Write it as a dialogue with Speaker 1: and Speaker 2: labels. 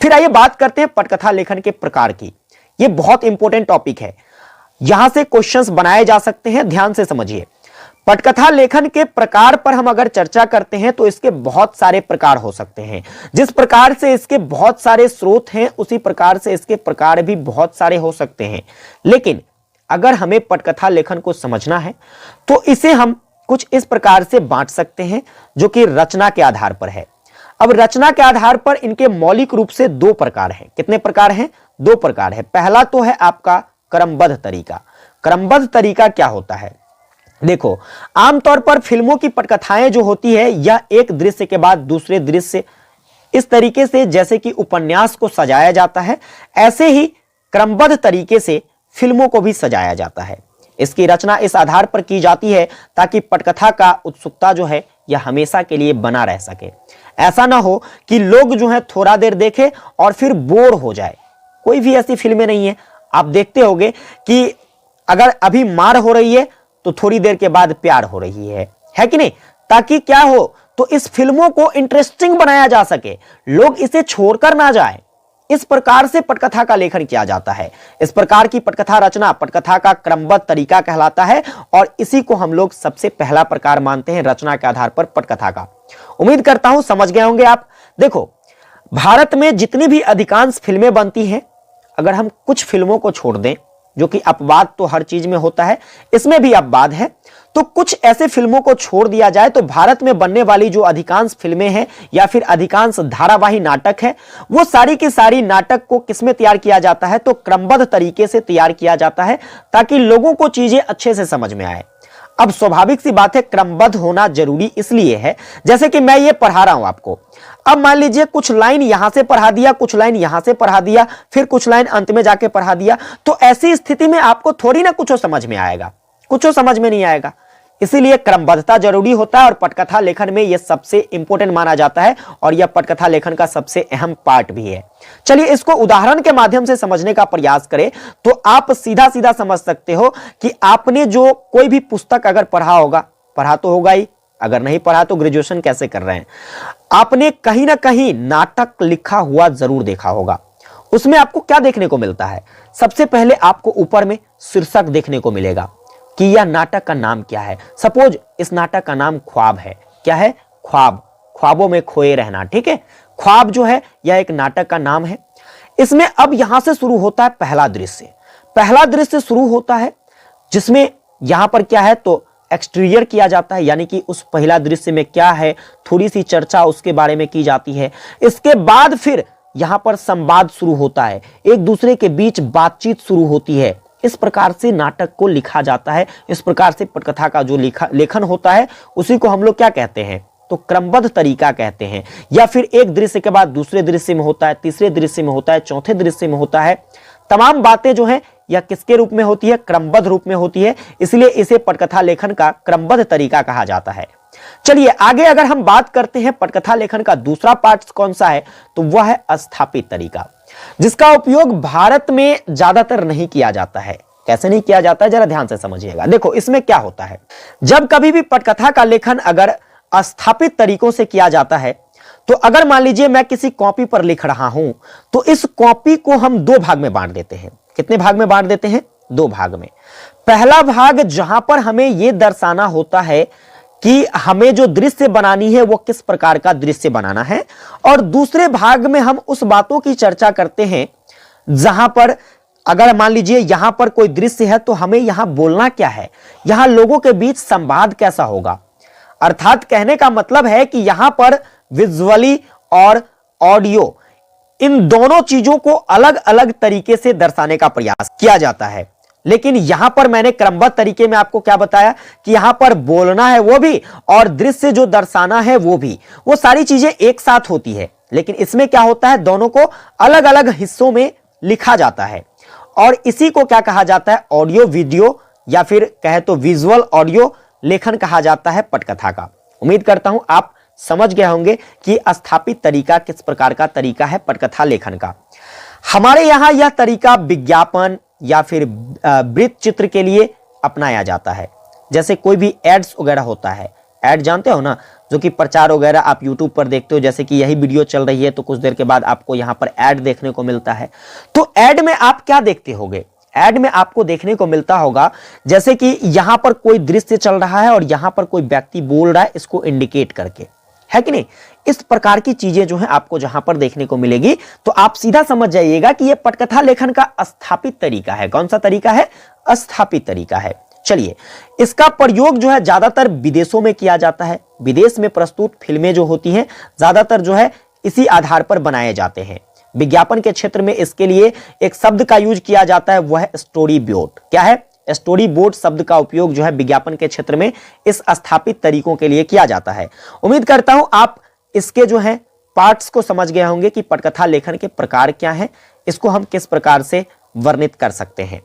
Speaker 1: फिर आइए बात करते हैं पटकथा लेखन के प्रकार की। यह बहुत इंपॉर्टेंट टॉपिक है, यहां से क्वेश्चंस बनाए जा सकते हैं, ध्यान से समझिए। पटकथा लेखन के प्रकार पर हम अगर चर्चा करते हैं तो इसके बहुत सारे प्रकार हो सकते हैं। जिस प्रकार से इसके बहुत सारे स्रोत हैं, उसी प्रकार से इसके प्रकार भी बहुत सारे हो सकते हैं। लेकिन अगर हमें पटकथा लेखन को समझना है तो इसे हम कुछ इस प्रकार से बांट सकते हैं, जो कि रचना के आधार पर है। अब रचना के आधार पर इनके मौलिक रूप से दो प्रकार हैं। कितने प्रकार हैं? दो प्रकार है। पहला तो है आपका क्रमबद्ध तरीका। क्रमबद्ध तरीका क्या होता है? देखो, आमतौर पर फिल्मों की पटकथाएं जो होती है, यह एक दृश्य के बाद दूसरे दृश्य इस तरीके से जैसे कि उपन्यास को सजाया जाता है, ऐसे ही क्रमबद्ध तरीके से फिल्मों को भी सजाया जाता है। इसकी रचना इस आधार पर की जाती है ताकि पटकथा का उत्सुकता जो है यह हमेशा के लिए बना रह सके। ऐसा ना हो कि लोग जो है थोड़ा देर देखे और फिर बोर हो जाए। कोई भी ऐसी फिल्में नहीं है, आप देखते होंगे कि अगर अभी मार हो रही है तो थोड़ी देर के बाद प्यार हो रही है कि नहीं? ताकि क्या हो, तो इस फिल्मों को इंटरेस्टिंग बनाया जा सके, लोग इसे छोड़कर ना जाए। इस प्रकार से पटकथा का लेखन किया जाता है। इस प्रकार की पटकथा रचना पटकथा का क्रमबद्ध तरीका कहलाता है और इसी को हम लोग सबसे पहला प्रकार मानते हैं रचना के आधार पर पटकथा का। उम्मीद करता हूं समझ गए होंगे आप। देखो, भारत में जितनी भी अधिकांश फिल्में बनती हैं, अगर हम कुछ फिल्मों को छोड़ दें, जो कि अपवाद तो हर चीज में होता है, इसमें भी अपवाद है, तो कुछ ऐसे फिल्मों को छोड़ दिया जाए तो भारत में बनने वाली जो अधिकांश फिल्में हैं या फिर अधिकांश धारावाही नाटक है, वो सारी की सारी नाटक को किसमें तैयार किया जाता है? तो क्रमबद्ध तरीके से तैयार किया जाता है ताकि लोगों को चीजें अच्छे से समझ में आए। अब स्वाभाविक सी बात है, क्रमबद्ध होना जरूरी इसलिए है, जैसे कि मैं ये पढ़ा रहा हूं आपको। अब मान लीजिए कुछ लाइन यहां से पढ़ा दिया, कुछ लाइन यहां से पढ़ा दिया, फिर कुछ लाइन अंत में जाके पढ़ा दिया, तो ऐसी स्थिति में आपको थोड़ी ना कुछ समझ में आएगा, कुछ समझ में नहीं आएगा। इसीलिए क्रमबद्धता जरूरी होता है और पटकथा लेखन में यह सबसे इंपॉर्टेंट माना जाता है और यह पटकथा लेखन का सबसे अहम पार्ट भी है। चलिए इसको उदाहरण के माध्यम से समझने का प्रयास करें तो आप सीधा सीधा समझ सकते हो कि आपने जो कोई भी पुस्तक अगर पढ़ा होगा, पढ़ा तो होगा ही, अगर नहीं पढ़ा तो ग्रेजुएशन कैसे कर रहे हैं, आपने कहीं ना कहीं नाटक लिखा हुआ जरूर देखा होगा। उसमें आपको क्या देखने को मिलता है? सबसे पहले आपको ऊपर में शीर्षक देखने को मिलेगा कि यह नाटक का नाम क्या है। सपोज इस नाटक का नाम ख्वाब है। क्या है? ख्वाब, ख्वाबों में खोए रहना। ठीक है, ख्वाब जो है यह एक नाटक का नाम है। इसमें अब यहां से शुरू होता है पहला दृश्य। पहला दृश्य शुरू होता है जिसमें यहां पर क्या है, तो एक्सटीरियर किया जाता है, यानी कि उस पहला दृश्य में क्या है, थोड़ी सी चर्चा उसके बारे में की जाती है। इसके बाद फिर यहां पर संवाद शुरू होता है, एक दूसरे के बीच बातचीत शुरू होती है। इस प्रकार से नाटक को लिखा जाता है। इस प्रकार से पटकथा का जो लेखन होता है उसी को हम लोग क्या कहते हैं? तो क्रमबद्ध तरीका कहते हैं। या फिर एक दृश्य के बाद दूसरे दृश्य में होता है, तीसरे दृश्य में होता है, चौथे दृश्य में होता है। तमाम बातें जो है यह किसके रूप में होती है? क्रमबद्ध रूप में होती है। इसलिए इसे पटकथा लेखन का क्रमबद्ध तरीका कहा जाता है। चलिए आगे अगर हम बात करते हैं पटकथा लेखन का दूसरा पार्ट कौन सा है, तो वह है स्थापित तरीका, जिसका उपयोग भारत में ज्यादातर नहीं किया जाता है। कैसे नहीं किया जाता है, जरा ध्यान से समझिएगा। देखो इसमें क्या होता है, जब कभी भी पटकथा का लेखन अगर स्थापित तरीकों से किया जाता है, तो अगर मान लीजिए मैं किसी कॉपी पर लिख रहा हूं, तो इस कॉपी को हम दो भाग में बांट देते हैं। कितने भाग में बांट देते हैं? दो भाग में। पहला भाग जहां पर हमें यह दर्शाना होता है कि हमें जो दृश्य बनानी है वो किस प्रकार का दृश्य बनाना है, और दूसरे भाग में हम उस बातों की चर्चा करते हैं जहां पर अगर मान लीजिए यहां पर कोई दृश्य है तो हमें यहां बोलना क्या है, यहां लोगों के बीच संवाद कैसा होगा। अर्थात कहने का मतलब है कि यहां पर विजुअली और ऑडियो इन दोनों चीजों को अलग अलग तरीके से दर्शाने का प्रयास किया जाता है। लेकिन यहां पर मैंने क्रमबद्ध तरीके में आपको क्या बताया कि यहां पर बोलना है वो भी और दृश्य जो दर्शाना है वो भी, वो सारी चीजें एक साथ होती है। लेकिन इसमें क्या होता है, दोनों को अलग अलग हिस्सों में लिखा जाता है और इसी को क्या कहा जाता है? ऑडियो वीडियो या फिर कहे तो विजुअल ऑडियो लेखन कहा जाता है पटकथा का। उम्मीद करता हूं आप समझ गए होंगे कि स्थापित तरीका किस प्रकार का तरीका है पटकथा लेखन का। हमारे यहां यह तरीका विज्ञापन या फिर वृत्त चित्र के लिए अपनाया जाता है। जैसे कोई भी एड्स वगैरह होता है, ऐड जानते हो ना, जो कि प्रचार वगैरह आप यूट्यूब पर देखते हो, जैसे कि यही वीडियो चल रही है तो कुछ देर के बाद आपको यहां पर ऐड देखने को मिलता है। तो ऐड में आप क्या देखते होगे? ऐड में आपको देखने को मिलता होगा जैसे कि यहां पर कोई दृश्य चल रहा है और यहां पर कोई व्यक्ति बोल रहा है इसको इंडिकेट करके, है कि नहीं? इस प्रकार की चीजें जो है आपको जहां पर देखने को मिलेगी, तो आप सीधा समझ जाइएगा कि यह पटकथा लेखन का स्थापित तरीका है। कौन सा तरीका है? स्थापित तरीका है। चलिए, इसका प्रयोग जो है ज्यादातर विदेशों में किया जाता है। विदेश में प्रस्तुत फिल्में जो होती हैं ज्यादातर जो है इसी आधार पर बनाए जाते हैं। विज्ञापन के क्षेत्र में इसके लिए एक शब्द का यूज किया जाता है, वह है स्टोरी बोर्ड। क्या है? स्टोरी बोर्ड शब्द का उपयोग जो है विज्ञापन के क्षेत्र में इस स्थापित तरीकों के लिए किया जाता है। उम्मीद करता हूं आप इसके जो है पार्ट्स को समझ गए होंगे कि पटकथा लेखन के प्रकार क्या हैं, इसको हम किस प्रकार से वर्णित कर सकते हैं।